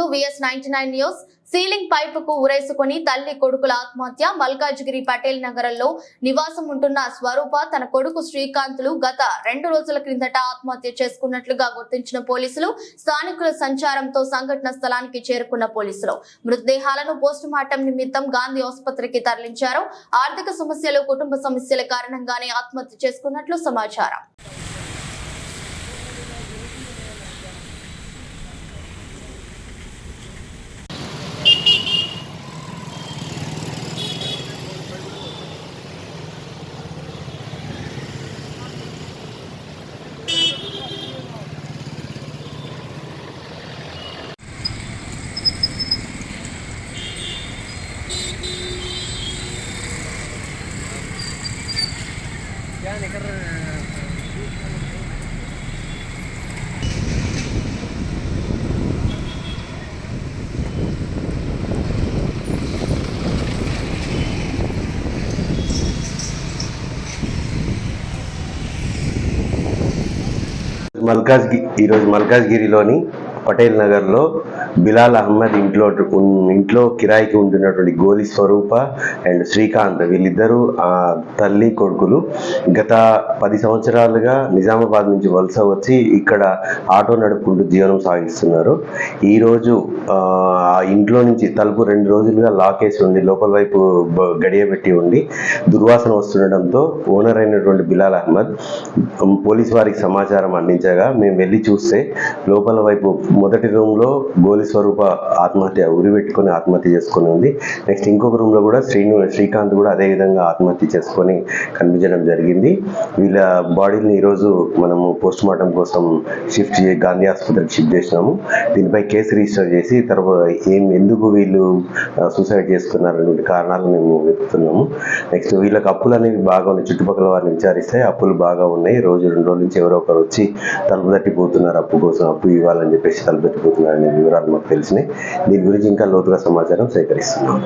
To VS99 news. Ceiling పైపుకు ఉరేసుకుని తల్లి కొడుకుల ఆత్మహత్య. మల్కాజ్గిరి పటేల్ నగరంలో నివాసం ఉంటున్న స్వరూప తన కొడుకు శ్రీకాంత్లు గత 2 రోజుల క్రిందట ఆత్మహత్య చేసుకున్నట్లుగా గుర్తించిన పోలీసులు స్థానికుల సంచారంతో సంఘటన స్థలానికి చేరుకున్న పోలీసులు మృతదేహాలను పోస్టుమార్టం నిమిత్తం గాంధీ ఆసుపత్రికి తరలించారు. ఆర్థిక సమస్యలు, కుటుంబ సమస్యల కారణంగానే ఆత్మహత్య చేసుకున్నట్లు సమాచారం. ఈరోజు మల్కాజ్గిరిలోని పటేల్ నగర్లో బిలాల్ అహ్మద్ ఇంట్లో కిరాయికి ఉంటున్నటువంటి గోలి స్వరూప అండ్ శ్రీకాంత్ వీళ్ళిద్దరూ తల్లి కొడుకులు గత 10 సంవత్సరాలుగా నిజామాబాద్ నుంచి వలస వచ్చి ఇక్కడ ఆటో నడుపుకుంటూ జీవనం సాగిస్తున్నారు. ఈరోజు ఆ ఇంట్లో నుంచి తలుపు 2 రోజులుగా లాకేసి ఉండి లోపల వైపు గడియబెట్టి ఉండి దుర్వాసన వస్తుండటంతో ఓనర్ అయినటువంటి బిలాల్ అహ్మద్ పోలీసు వారికి సమాచారం అందించగా మేము వెళ్ళి చూస్తే లోపల వైపు మొదటి రూమ్లో గోలి స్వరూప ఉరిపెట్టుకొని ఆత్మహత్య చేసుకొని ఉంది. నెక్స్ట్ ఇంకొక రూమ్లో కూడా శ్రీకాంత్ కూడా అదే విధంగా ఆత్మహత్య చేసుకొని కనిపించడం జరిగింది. వీళ్ళ బాడీని ఈరోజు మనము పోస్ట్ మార్టం కోసం గాంధీ ఆసుపత్రికి షిఫ్ట్ చేసినాము. దీనిపై కేసు రిజిస్టర్ చేసి తర్వాత ఎందుకు వీళ్ళు సూసైడ్ చేసుకున్నారనే కారణాలు మేము వెతుకుతున్నాము. నెక్స్ట్ వీళ్ళకి అప్పులు అనేవి బాగా ఉన్నాయి. చుట్టుపక్కల వారిని విచారిస్తే అప్పులు బాగా ఉన్నాయి. 2 రోజుల నుంచి ఎవరో ఒకరు వచ్చి తలుపు తట్టిపోతున్నారు, అప్పు ఇవ్వాలని చెప్పేసి తలుపు తట్టిపోతున్నారు అనే వివరాలు మాకు తెలిసినాయి. దీని గురించి ఇంకా లోతుగా సమాచారం సేకరిస్తున్నాం.